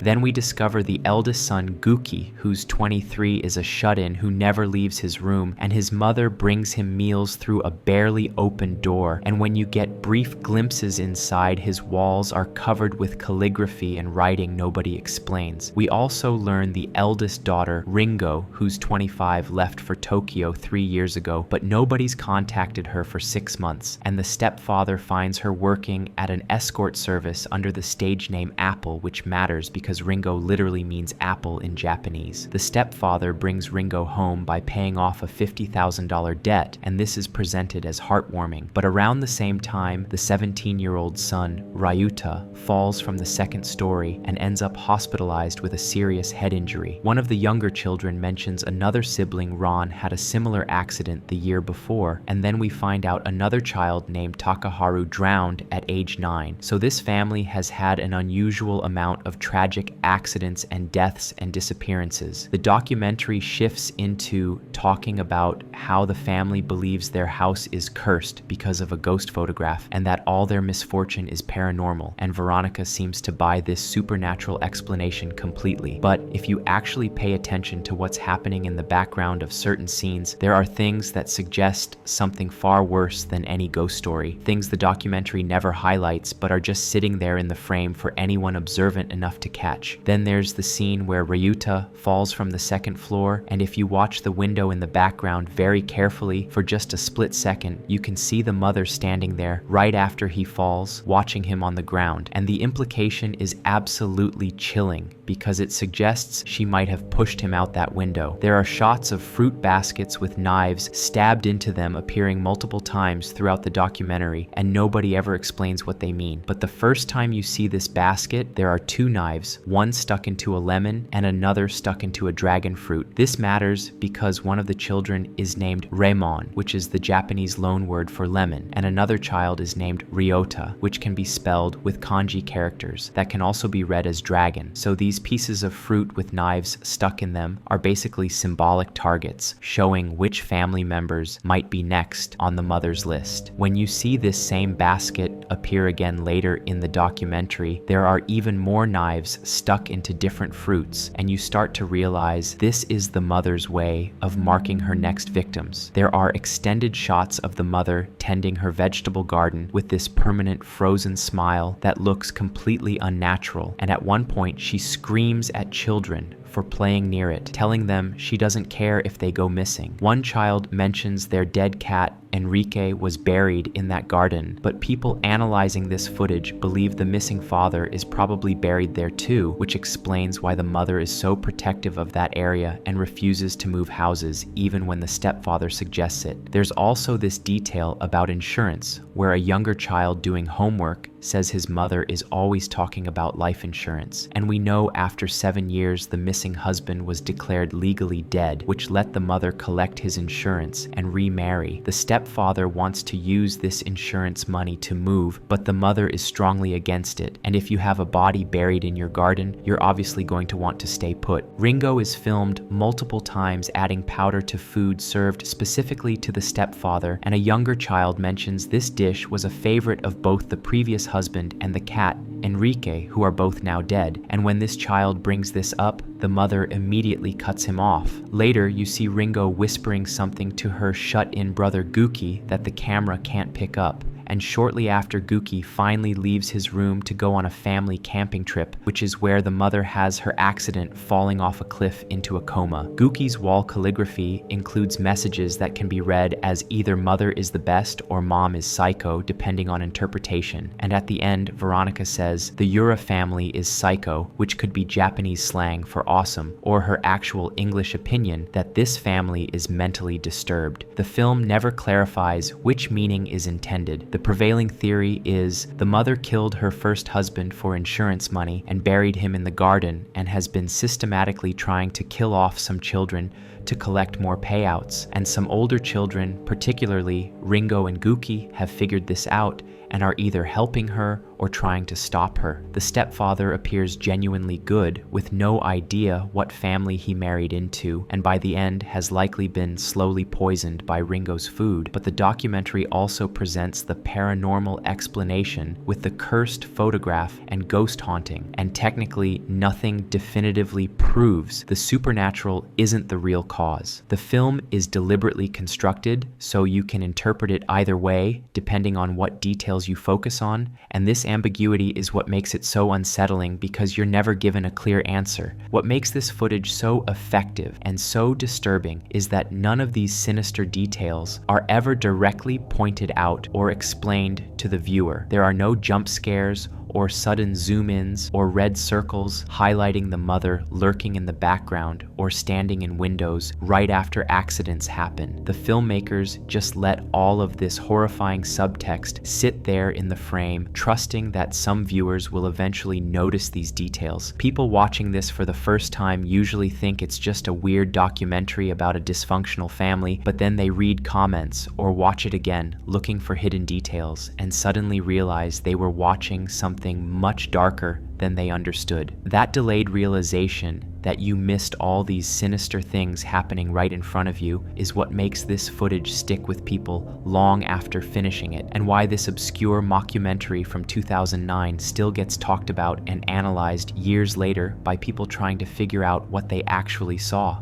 Then we discover the eldest son, Guki, who's 23, is a shut-in who never leaves his room, and his mother brings him meals through a barely open door. And when you get brief glimpses inside, his walls are covered with calligraphy and writing nobody explains. We also learn the eldest daughter, Ringo, who's 25, left for Tokyo 3 years ago, but nobody's contacted her for 6 months, and the stepfather finds her working at an escort service under the stage name Apple, which matters because Ringo literally means apple in Japanese. The stepfather brings Ringo home by paying off a $50,000 debt, and this is presented as heartwarming. But around the same time, the 17-year-old son, Ryuta, falls from the second story and ends up hospitalized with a serious head injury. One of the younger children mentions another sibling, Ron, had a similar accident the year before, and then we find out another child named Takaharu drowned at age 9. So this family has had an unusual amount of tragic accidents and deaths and disappearances. The documentary shifts into talking about how the family believes their house is cursed because of a ghost photograph and that all their misfortune is paranormal, and Veronica seems to buy this supernatural explanation completely. But if you actually pay attention to what's happening in the background of certain scenes, there are things that suggest something far worse than any ghost story, things the documentary never highlights but are just sitting there in the frame for anyone observant enough to catch. Then there's the scene where Ryuta falls from the second floor, and if you watch the window in the background very carefully for just a split second, you can see the mother standing there right after he falls, watching him on the ground. And the implication is absolutely chilling because it suggests she might have pushed him out that window. There are shots of fruit baskets with knives stabbed into them appearing multiple times throughout the documentary, and nobody ever explains what they mean. But the first time you see this basket, there are 2 knives, one stuck into a lemon and another stuck into a dragon fruit. This matters because one of the children is named Remon, which is the Japanese loan word for lemon, and another child is named Ryota, which can be spelled with kanji characters that can also be read as dragon. So these pieces of fruit with knives stuck in them are basically symbolic targets, showing which family members might be next on the mother's list. When you see this same basket appear again later in the documentary, there are even more knives stuck into different fruits, and you start to realize this is the mother's way of marking her next victims. There are extended shots of the mother tending her vegetable garden with this permanent frozen smile that looks completely unnatural, and at one point she screams at children for playing near it, telling them she doesn't care if they go missing. One child mentions their dead cat Enrique was buried in that garden, but people analyzing this footage believe the missing father is probably buried there too, which explains why the mother is so protective of that area and refuses to move houses even when the stepfather suggests it. There's also this detail about insurance, where a younger child doing homework says his mother is always talking about life insurance, and we know after 7 years the missing husband was declared legally dead, which let the mother collect his insurance and remarry. The stepfather wants to use this insurance money to move, but the mother is strongly against it, and if you have a body buried in your garden, you're obviously going to want to stay put. Ringo is filmed multiple times adding powder to food served specifically to the stepfather, and a younger child mentions this dish was a favorite of both the previous husband and the cat, Enrique, who are both now dead, and when this child brings this up, the mother immediately cuts him off. Later, you see Ringo whispering something to her shut-in brother Guki that the camera can't pick up. And shortly after Guki finally leaves his room to go on a family camping trip, which is where the mother has her accident falling off a cliff into a coma. Guki's wall calligraphy includes messages that can be read as either mother is the best or mom is Saiko, depending on interpretation. And at the end, Veronica says the Yura family is Saiko, which could be Japanese slang for awesome, or her actual English opinion that this family is mentally disturbed. The film never clarifies which meaning is intended. The prevailing theory is the mother killed her first husband for insurance money and buried him in the garden and has been systematically trying to kill off some children to collect more payouts, and some older children, particularly Ringo and Guki, have figured this out and are either helping her or trying to stop her. The stepfather appears genuinely good, with no idea what family he married into, and by the end has likely been slowly poisoned by Ringo's food. But the documentary also presents the paranormal explanation with the cursed photograph and ghost haunting, and technically nothing definitively proves the supernatural isn't the real cause. The film is deliberately constructed so you can interpret it either way, depending on what details you focus on, and this ambiguity is what makes it so unsettling because you're never given a clear answer. What makes this footage so effective and so disturbing is that none of these sinister details are ever directly pointed out or explained to the viewer. There are no jump scares or sudden zoom-ins or red circles highlighting the mother lurking in the background or standing in windows right after accidents happen. The filmmakers just let all of this horrifying subtext sit there in the frame, trusting that some viewers will eventually notice these details. People watching this for the first time usually think it's just a weird documentary about a dysfunctional family, but then they read comments or watch it again looking for hidden details and suddenly realize they were watching something much darker than they understood. That delayed realization that you missed all these sinister things happening right in front of you is what makes this footage stick with people long after finishing it, and why this obscure mockumentary from 2009 still gets talked about and analyzed years later by people trying to figure out what they actually saw.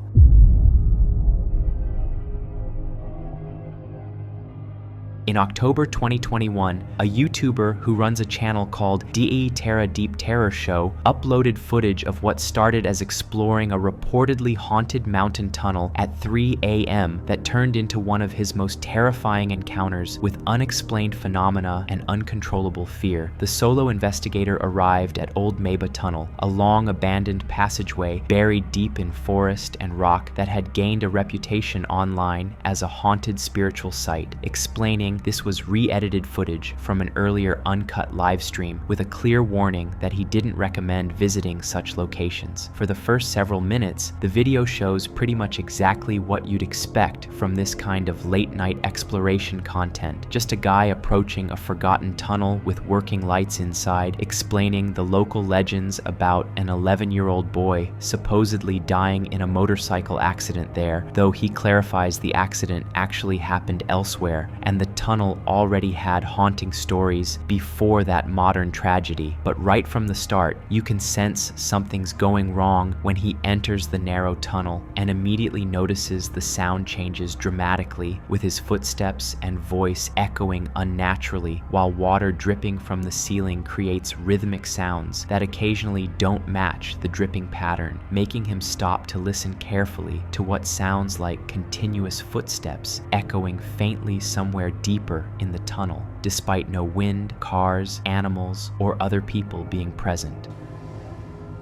In October 2021, a YouTuber who runs a channel called DE Terra Deep Terror Show uploaded footage of what started as exploring a reportedly haunted mountain tunnel at 3 a.m. that turned into one of his most terrifying encounters with unexplained phenomena and uncontrollable fear. The solo investigator arrived at Old Meba Tunnel, a long abandoned passageway buried deep in forest and rock that had gained a reputation online as a haunted spiritual site, explaining this was re-edited footage from an earlier uncut live stream with a clear warning that he didn't recommend visiting such locations. For the first several minutes, the video shows pretty much exactly what you'd expect from this kind of late-night exploration content. Just a guy approaching a forgotten tunnel with working lights inside, explaining the local legends about an 11-year-old boy supposedly dying in a motorcycle accident there, though he clarifies the accident actually happened elsewhere, and the tunnel already had haunting stories before that modern tragedy. But right from the start, you can sense something's going wrong when he enters the narrow tunnel and immediately notices the sound changes dramatically, with his footsteps and voice echoing unnaturally, while water dripping from the ceiling creates rhythmic sounds that occasionally don't match the dripping pattern, making him stop to listen carefully to what sounds like continuous footsteps echoing faintly somewhere deeper in the tunnel, despite no wind, cars, animals, or other people being present.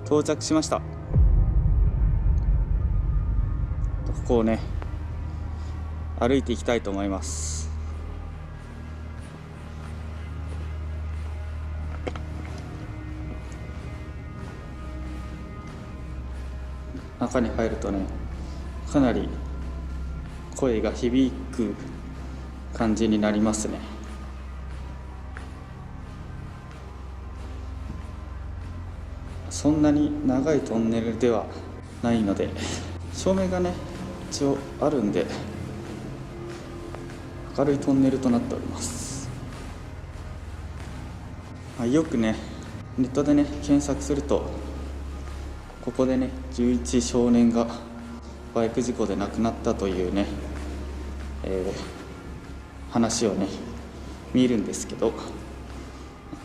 到着しました。ここをね、歩いていきたいと思います。中に入るとね、かなり声が響く感じになりますね。そんなに長いトンネルではないので、照明がね一応あるんで明るいトンネルとなっております。よくねネットでね検索すると、ここでね11少年がバイク事故で亡くなったというね、話をね見るんですけど、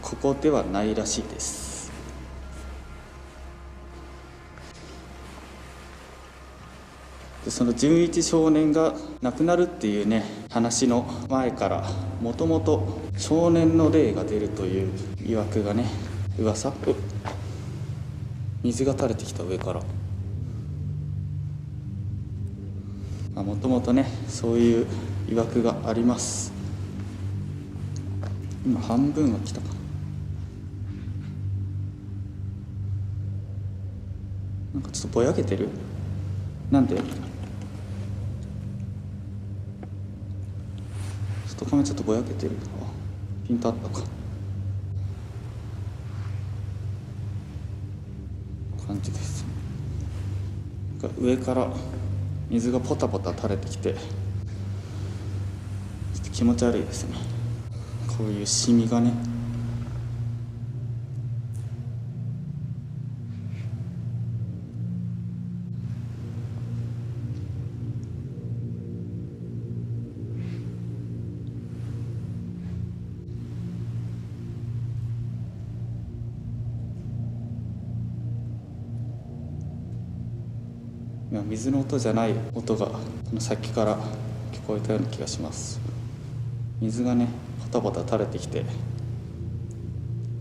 ここではないらしいです。でその11少年が亡くなるっていうね話の前から、もともと少年の霊が出るという疑惑がね、噂、水が垂れてきた上から、もともとねそういう疑惑があります。今半分は来たかな。なんかちょっとぼやけてる。なんで外壁ちょっとぼやけてる。ピントあったか感じです。上から水がポタポタ垂れてきてちょっと気持ち悪いですね。こういうシミがね。水の音じゃない音がこの先から聞こえたような気がします。水がねポタポタ垂れてきて、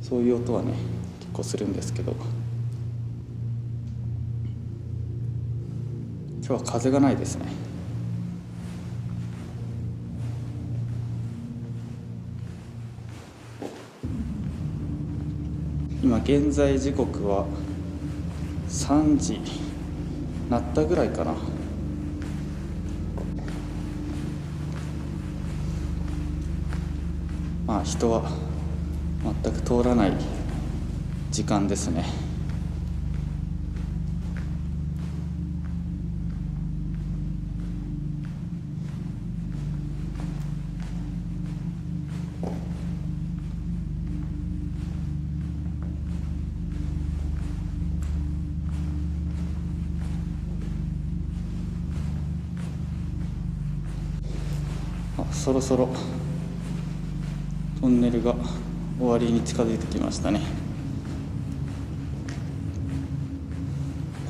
そういう音はね結構するんですけど、今日は風がないですね。今現在時刻は3時なったぐらいかな。まあ人は全く通らない時間ですね。そろそろトンネルが終わりに近づいてきましたね。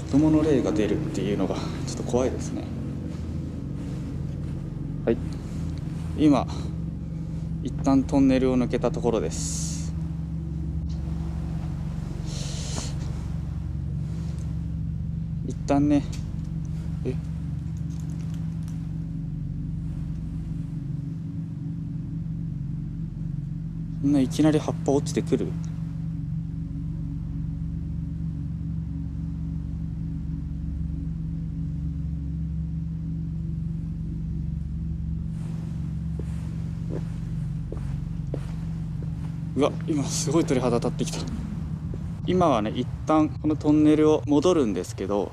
子供の霊が出るっていうのがちょっと怖いですね。はい、今一旦トンネルを抜けたところです。一旦ね、そんないきなり葉っぱ落ちてくる？うわ、今すごい鳥肌立ってきた。今はね一旦このトンネルを戻るんですけど、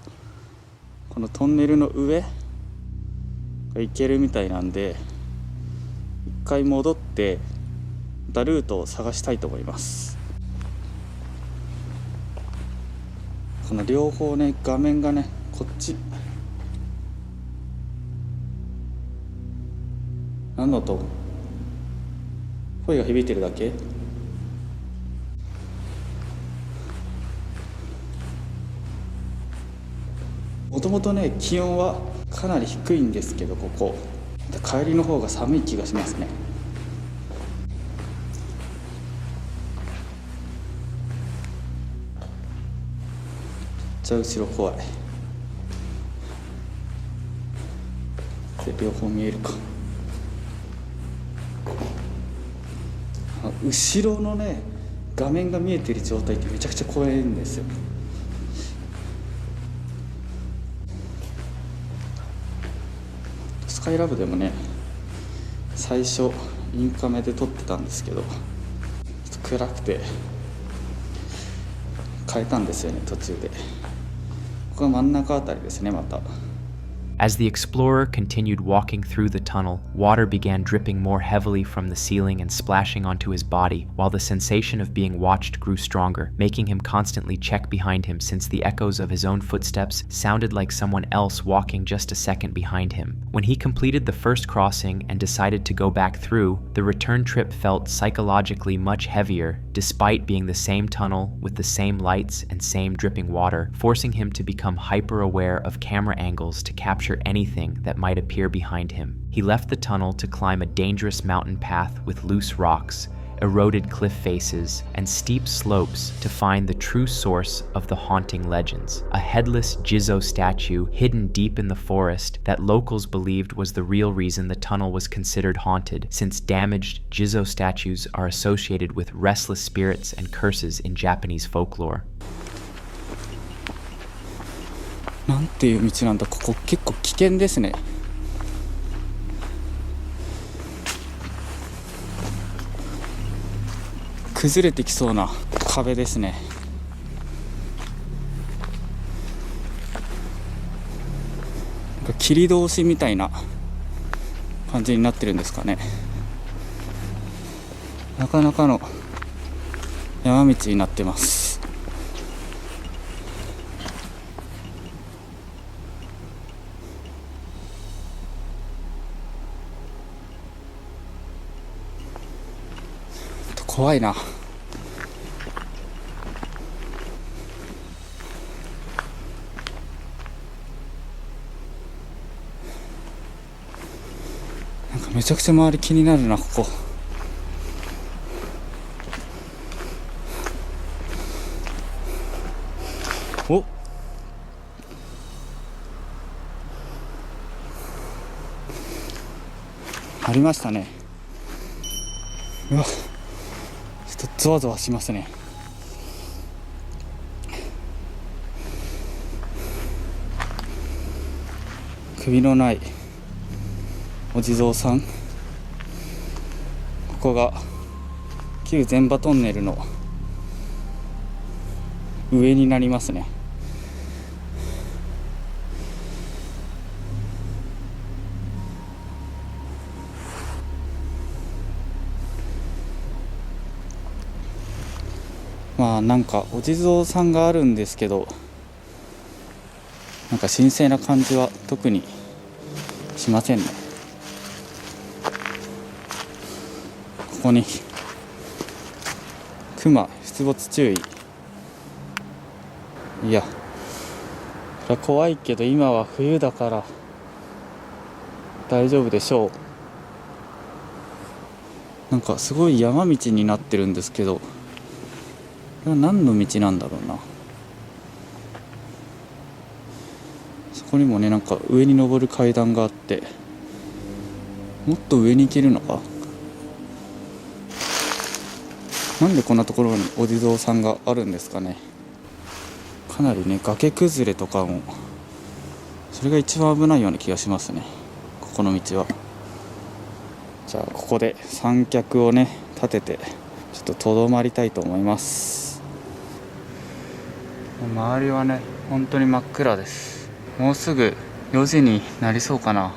このトンネルの上が行けるみたいなんで、一回戻ってまたルートを探したいと思います。この両方ね画面がねこっち何の音？声が響いてるだけ？もともとね気温はかなり低いんですけど、ここ帰りの方が寒い気がしますね。めっちゃ後ろ怖い。で両方見えるか。後ろのね画面が見えてる状態ってめちゃくちゃ怖いんですよ。スカイラブでもね最初インカメで撮ってたんですけど、ちょっと暗くて変えたんですよね途中で。ここが真ん中あたりですね。またAs the explorer continued walking through the tunnel, water began dripping more heavily from the ceiling and splashing onto his body, while the sensation of being watched grew stronger, making him constantly check behind him since the echoes of his own footsteps sounded like someone else walking just a second behind him. When he completed the first crossing and decided to go back through, the return trip felt psychologically much heavier, despite being the same tunnel with the same lights and same dripping water, forcing him to become hyper-aware of camera angles to capture anything that might appear behind him. He left the tunnel to climb a dangerous mountain path with loose rocks, eroded cliff faces, and steep slopes to find the true source of the haunting legends, a headless Jizo statue hidden deep in the forest that locals believed was the real reason the tunnel was considered haunted, since damaged Jizo statues are associated with restless spirits and curses in Japanese folklore. なんていう道なんだ。ここ結構危険ですね。崩れてきそうな壁ですね。なんか切り通しみたいな感じになってるんですかね。なかなかの山道になってます。怖いな。なんかめちゃくちゃ周り気になるな、ここ。お、ありましたね。うわ、ちょっとゾワゾワしますね。首のないお地蔵さん。ここが旧前場トンネルの上になりますね。まあなんかお地蔵さんがあるんですけど、なんか神聖な感じは特にしませんね。ここに熊出没注意。いや、これは怖いけど今は冬だから大丈夫でしょう。なんかすごい山道になってるんですけど、これは何の道なんだろうな。そこにもね、なんか上に登る階段があって、もっと上に行けるのか。なんでこんなところにお地蔵さんがあるんですかね。かなりね、崖崩れとかも、それが一番危ないような気がしますね、ここの道は。じゃあここで三脚をね立ててちょっととどまりたいと思います。周りはね本当に真っ暗です。もうすぐ4時になりそうかな。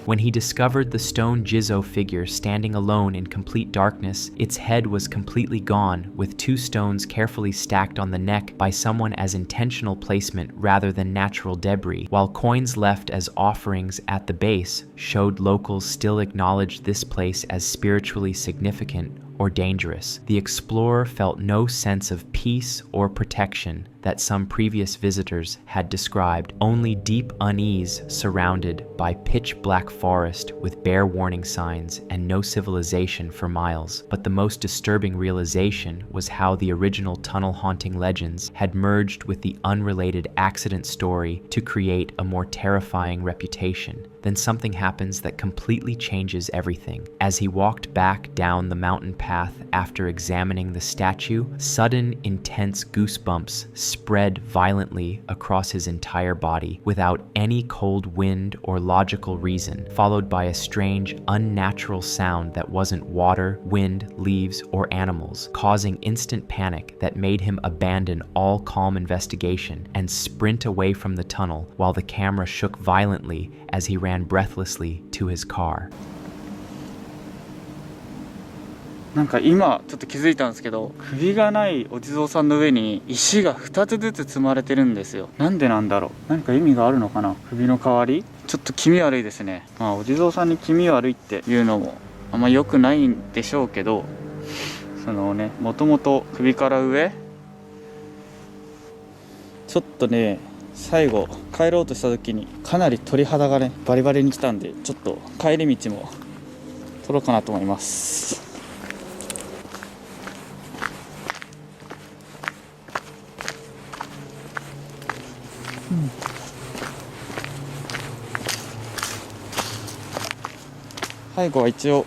When he discovered the stone Jizo figure standing alone in complete darkness, its head was completely gone, with 2 stones carefully stacked on the neck by someone as intentional placement rather than natural debris, while coins left as offerings at the base showed locals still acknowledged this place as spiritually significant or dangerous. The explorer felt no sense of peace or protection that some previous visitors had described, only deep unease surrounded by pitch black forest with bare warning signs and no civilization for miles. But the most disturbing realization was how the original tunnel haunting legends had merged with the unrelated accident story to create a more terrifying reputation. Then something happens that completely changes everything. As he walked back down the mountain path after examining the statue, sudden intense goosebumps spread violently across his entire body without any cold wind or logical reason, followed by a strange, unnatural sound that wasn't water, wind, leaves, or animals, causing instant panic that made him abandon all calm investigation and sprint away from the tunnel while the camera shook violently as he ran breathlessly to his car. なんか今ちょっと気づいたんですけど、首がないお地蔵さんの上に石が2つずつ積まれてるんですよ。なんでなんだろう。何か意味があるのかな。首の代わり。ちょっと気味悪いですね。まあお地蔵さんに気味悪いっていうのもあんま良くないんでしょうけど、そのね、もともと首から上ちょっとね、最後帰ろうとした時にかなり鳥肌がねバリバリに来たんで、ちょっと帰り道も取ろうかなと思います。最後は一応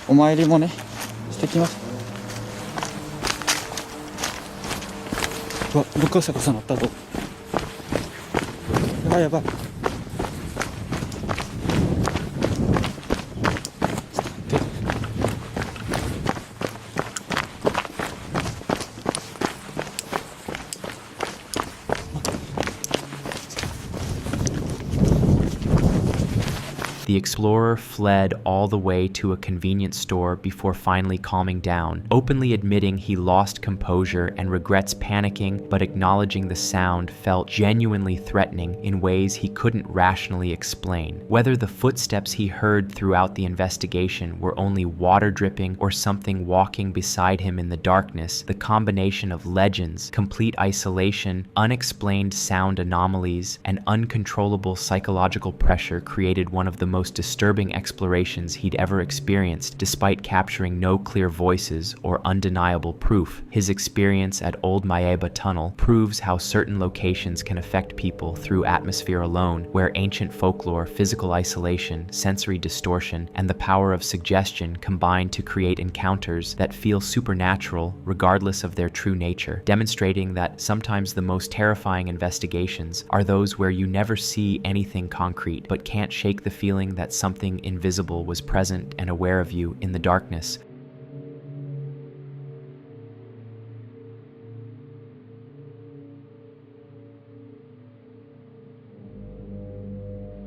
お参りもねしてきます。うわ、どっかさかさなったぞ。あ、やばい。The explorer fled all the way to a convenience store before finally calming down, openly admitting he lost composure and regrets panicking, but acknowledging the sound felt genuinely threatening in ways he couldn't rationally explain. Whether the footsteps he heard throughout the investigation were only water dripping or something walking beside him in the darkness, the combination of legends, complete isolation, unexplained sound anomalies, and uncontrollable psychological pressure created one of the most disturbing explorations he'd ever experienced, despite capturing no clear voices or undeniable proof. His experience at Old Maeba Tunnel proves how certain locations can affect people through atmosphere alone, where ancient folklore, physical isolation, sensory distortion, and the power of suggestion combine to create encounters that feel supernatural regardless of their true nature, demonstrating that sometimes the most terrifying investigations are those where you never see anything concrete but can't shake the feeling that something invisible was present and aware of you in the darkness.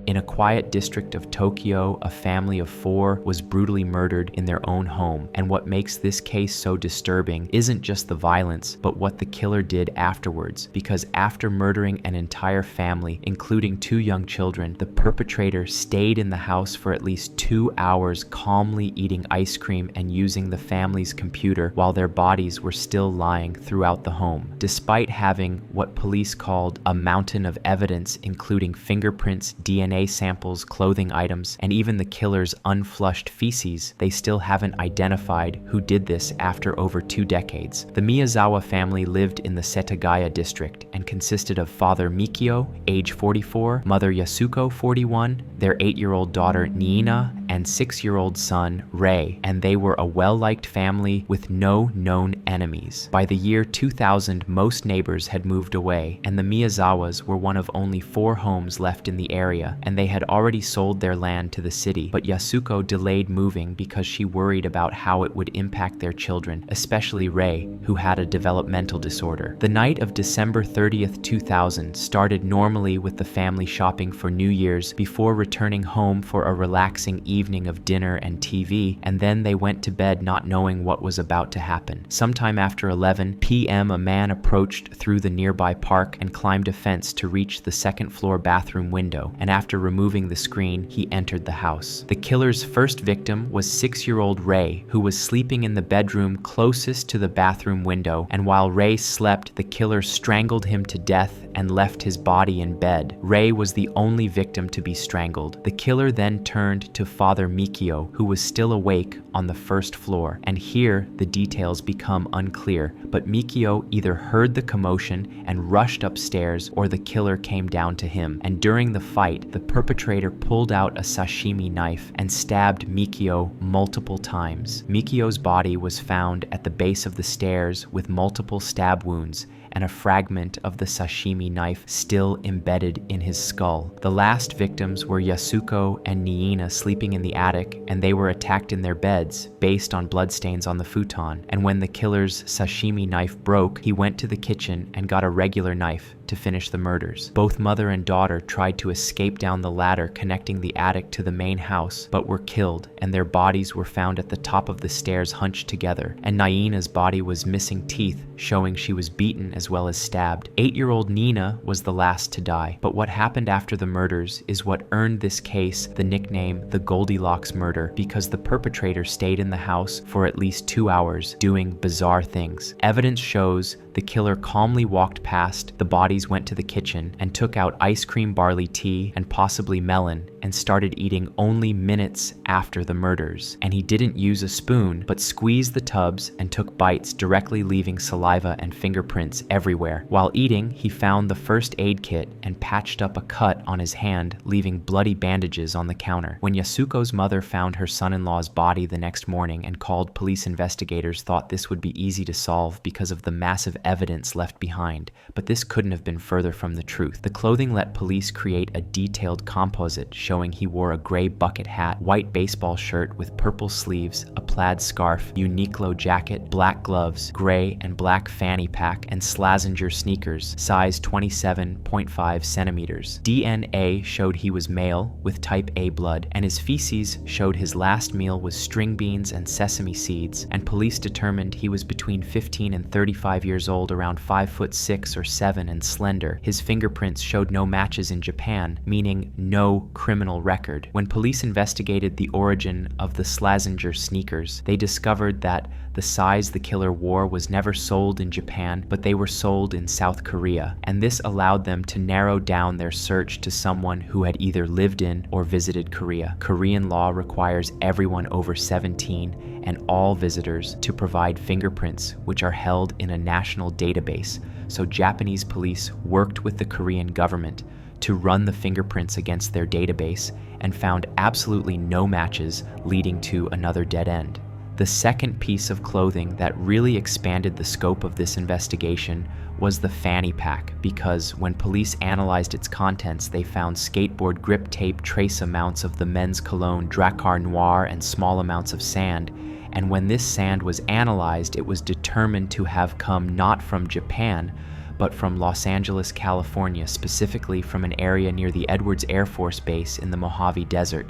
In a quiet district of Tokyo, a family of 4 was brutally murdered in their own home, and what makes this case so disturbing isn't just the violence, but what the killer did afterwards, because after murdering an entire family, including 2 young children, the perpetrator stayed in the house for at least 2 hours calmly eating ice cream and using the family's computer while their bodies were still lying throughout the home. Despite having what police called a mountain of evidence, including fingerprints, DNA samples, clothing items, and even the killer's unflushed feces, they still haven't identified who did this after over 2 decades. The Miyazawa family lived in the Setagaya district and consisted of Father Mikio, age 44, Mother Yasuko, 41, their 8-year-old daughter Niina, and 6-year-old son Rei, and they were a well-liked family with no known enemies. By the year 2000, most neighbors had moved away, and the Miyazawas were one of only 4 homes left in the area, and they had already sold their land to the city, but Yasuko delayed moving because she worried about how it would impact their children, especially Rei, who had a developmental disorder. The night of December 30th, 2000 started normally with the family shopping for New Year's before returning home for a relaxing evening of dinner and TV, and then they went to bed not knowing what was about to happen. Sometime after 11 p.m., a man approached through the nearby park and climbed a fence to reach the second-floor bathroom window, and after removing the screen, he entered the house. The killer's first victim was 6-year-old Rei, who was sleeping in the bedroom closest to the bathroom window, and while Rei slept, the killer strangled him to death and left his body in bed. Rei was the only victim to be strangled. The killer then turned to Father Mikio, who was still awake on the first floor, and here the details become unclear, but Mikio either heard the commotion and rushed upstairs, or the killer came down to him, and during the fight, the perpetrator pulled out a sashimi knife and stabbed Mikio multiple times. Mikio's body was found at the base of the stairs with multiple stab wounds, and a fragment of the sashimi knife still embedded in his skull. The last victims were Yasuko and Niina sleeping in the attic, and they were attacked in their beds based on bloodstains on the futon. And when the killer's sashimi knife broke, he went to the kitchen and got a regular knife to finish the murders. Both mother and daughter tried to escape down the ladder connecting the attic to the main house, but were killed, and their bodies were found at the top of the stairs hunched together, and Naina's body was missing teeth, showing she was beaten as well as stabbed. 8-year-old Niina was the last to die, but what happened after the murders is what earned this case the nickname the Goldilocks murder, because the perpetrator stayed in the house for at least 2 hours doing bizarre things. Evidence shows the killer calmly walked past the bodies, went to the kitchen and took out ice cream, barley tea, and possibly melon, and started eating only minutes after the murders. And he didn't use a spoon, but squeezed the tubs and took bites, directly leaving saliva and fingerprints everywhere. While eating, he found the first aid kit and patched up a cut on his hand, leaving bloody bandages on the counter. When Yasuko's mother found her son-in-law's body the next morning and called police, investigators thought this would be easy to solve because of the massive evidence left behind, but this couldn't have been further from the truth. The clothing let police create a detailed composite showing he wore a gray bucket hat, white baseball shirt with purple sleeves, a plaid scarf, Uniqlo jacket, black gloves, gray and black fanny pack, and Slazenger sneakers, size 27.5 centimeters. DNA showed he was male with type A blood, and his feces showed his last meal was string beans and sesame seeds, and police determined he was between 15 and 35 years old, around 5'6" or 7" and slender. His fingerprints showed no matches in Japan, meaning no criminal record. When police investigated the origin of the Slazenger sneakers, they discovered that the size the killer wore was never sold in Japan, but they were sold in South Korea, and this allowed them to narrow down their search to someone who had either lived in or visited Korea. Korean law requires everyone over 17 and all visitors to provide fingerprints, which are held in a national database, so Japanese police worked with the Korean government to run the fingerprints against their database and found absolutely no matches, leading to another dead end. The second piece of clothing that really expanded the scope of this investigation was the fanny pack, because when police analyzed its contents, they found skateboard grip tape, trace amounts of the men's cologne Drakkar Noir, and small amounts of sand. And when this sand was analyzed, it was determined to have come not from Japan, but from Los Angeles, California, specifically from an area near the Edwards Air Force Base in the Mojave Desert.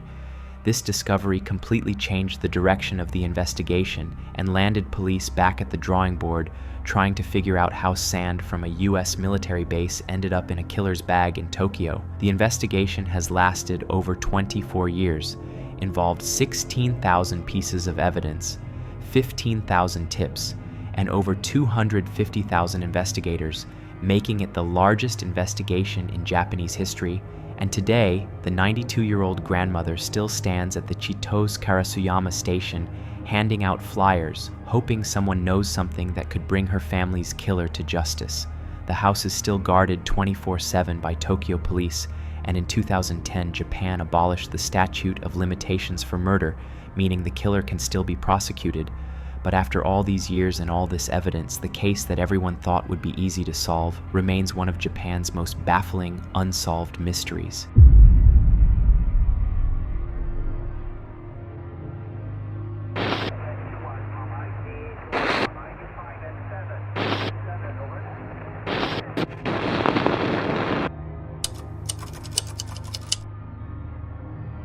This discovery completely changed the direction of the investigation and landed police back at the drawing board, trying to figure out how sand from a US military base ended up in a killer's bag in Tokyo. The investigation has lasted over 24 years, involved 16,000 pieces of evidence, 15,000 tips, and over 250,000 investigators, making it the largest investigation in Japanese history. And today, the 92-year-old grandmother still stands at the Chitose Karasuyama station, handing out flyers, hoping someone knows something that could bring her family's killer to justice. The house is still guarded 24/7 by Tokyo police, and in 2010, Japan abolished the statute of limitations for murder, meaning the killer can still be prosecuted. But after all these years and all this evidence, the case that everyone thought would be easy to solve remains one of Japan's most baffling, unsolved mysteries.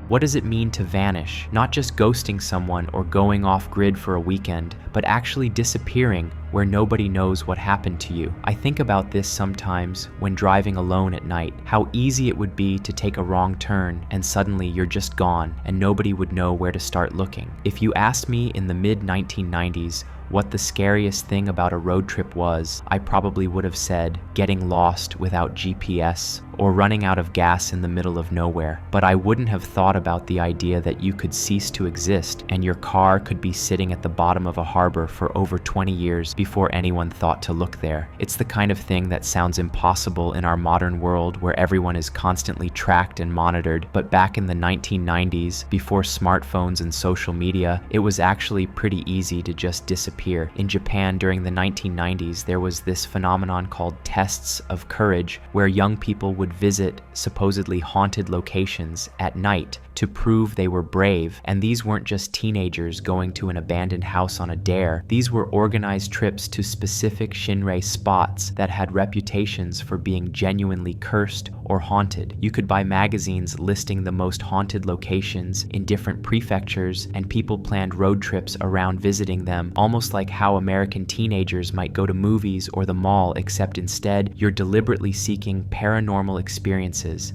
What does it mean to vanish? Not just ghosting someone or going off grid for a weekend, but actually disappearing where nobody knows what happened to you. I think about this sometimes when driving alone at night, how easy it would be to take a wrong turn and suddenly you're just gone and nobody would know where to start looking. If you asked me in the mid-1990s what the scariest thing about a road trip was, I probably would have said getting lost without GPS or running out of gas in the middle of nowhere. But I wouldn't have thought about the idea that you could cease to exist and your car could be sitting at the bottom of a harbor for over 20 years before anyone thought to look there. It's the kind of thing that sounds impossible in our modern world where everyone is constantly tracked and monitored, but back in the 1990s, before smartphones and social media, it was actually pretty easy to just disappear. In Japan during the 1990s, there was this phenomenon called tests of courage, where young people would visit supposedly haunted locations at night to prove they were brave. And these weren't just teenagers going to an abandoned house on a dare. These were organized trips to specific Shinrei spots that had reputations for being genuinely cursed or haunted. You could buy magazines listing the most haunted locations in different prefectures, and people planned road trips around visiting them, almost like how American teenagers might go to movies or the mall, except instead you're deliberately seeking paranormal experiences.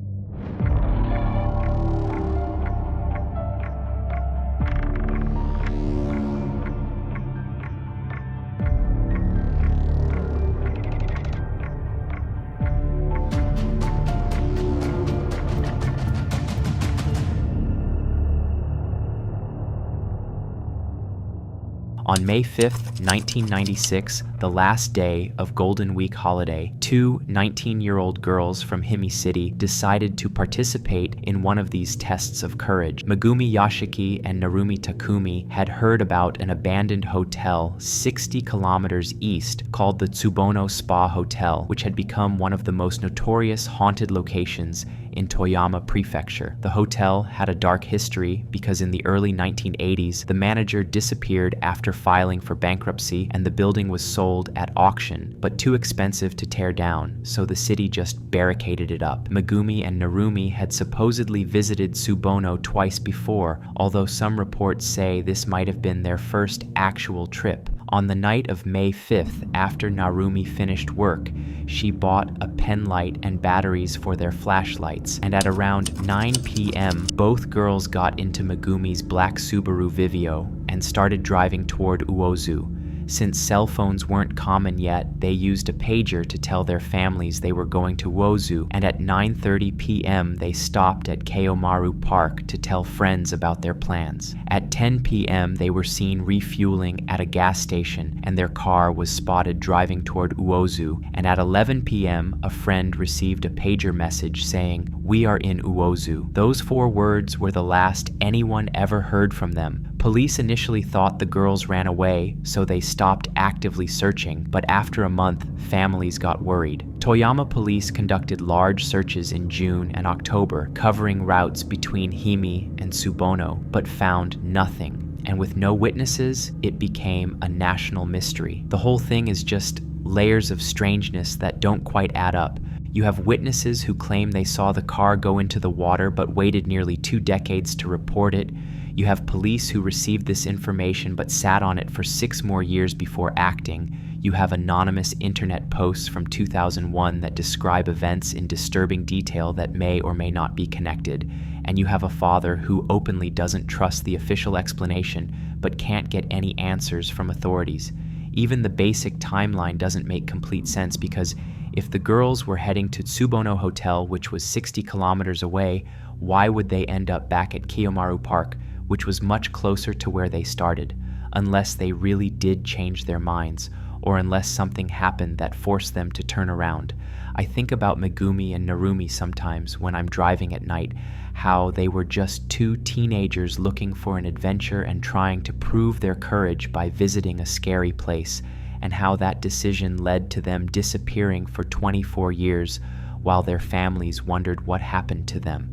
On May 5th, 1996, the last day of Golden Week holiday, two 19-year-old girls from Himi City decided to participate in one of these tests of courage. Megumi Yashiki and Narumi Takumi had heard about an abandoned hotel 60 kilometers east called the Tsubono Spa Hotel, which had become one of the most notorious haunted locations in Toyama Prefecture. The hotel had a dark history because in the early 1980s, the manager disappeared after filing for bankruptcy and the building was sold at auction, but too expensive to tear down, so the city just barricaded it up. Megumi and Narumi had supposedly visited Tsubono twice before, although some reports say this might have been their first actual trip. On the night of May 5th, after Narumi finished work, she bought a pen light and batteries for their flashlights, and at around 9 p.m., both girls got into Megumi's black Subaru Vivio and started driving toward Uozu. Since cell phones weren't common yet, they used a pager to tell their families they were going to Uozu, and at 9:30 p.m. they stopped at Keiomaru Park to tell friends about their plans. At 10 p.m. they were seen refueling at a gas station, and their car was spotted driving toward Uozu, and at 11 p.m. a friend received a pager message saying, "We are in Uozu." Those 4 words were the last anyone ever heard from them. Police initially thought the girls ran away, so they stopped actively searching, but after a month, families got worried. Toyama police conducted large searches in June and October, covering routes between Himi and Tsubono, but found nothing. And with no witnesses, it became a national mystery. The whole thing is just layers of strangeness that don't quite add up. You have witnesses who claim they saw the car go into the water but waited nearly 2 decades to report it. You have police who received this information but sat on it for 6 more years before acting. You have anonymous internet posts from 2001 that describe events in disturbing detail that may or may not be connected. And you have a father who openly doesn't trust the official explanation but can't get any answers from authorities. Even the basic timeline doesn't make complete sense because if the girls were heading to Tsubono Hotel, which was 60 kilometers away, why would they end up back at Keiomaru Park, which was much closer to where they started, unless they really did change their minds, or unless something happened that forced them to turn around. I think about Megumi and Narumi sometimes when I'm driving at night, how they were just 2 teenagers looking for an adventure and trying to prove their courage by visiting a scary place, and how that decision led to them disappearing for 24 years while their families wondered what happened to them.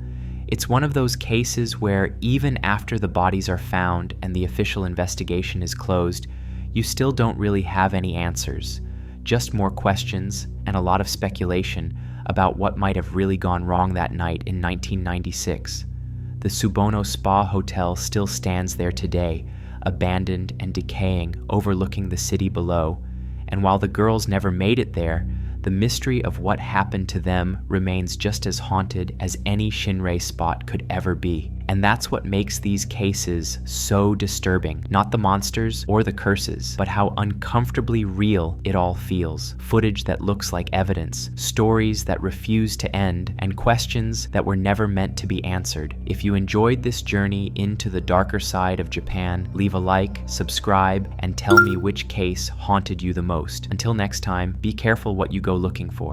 It's one of those cases where even after the bodies are found and the official investigation is closed, you still don't really have any answers. Just more questions and a lot of speculation about what might have really gone wrong that night in 1996. The Tsubono Spa Hotel still stands there today, abandoned and decaying, overlooking the city below. And while the girls never made it there, the mystery of what happened to them remains just as haunted as any Shinrei spot could ever be. And that's what makes these cases so disturbing. Not the monsters or the curses, but how uncomfortably real it all feels. Footage that looks like evidence, stories that refuse to end, and questions that were never meant to be answered. If you enjoyed this journey into the darker side of Japan, leave a like, subscribe, and tell me which case haunted you the most. Until next time, be careful what you go looking for.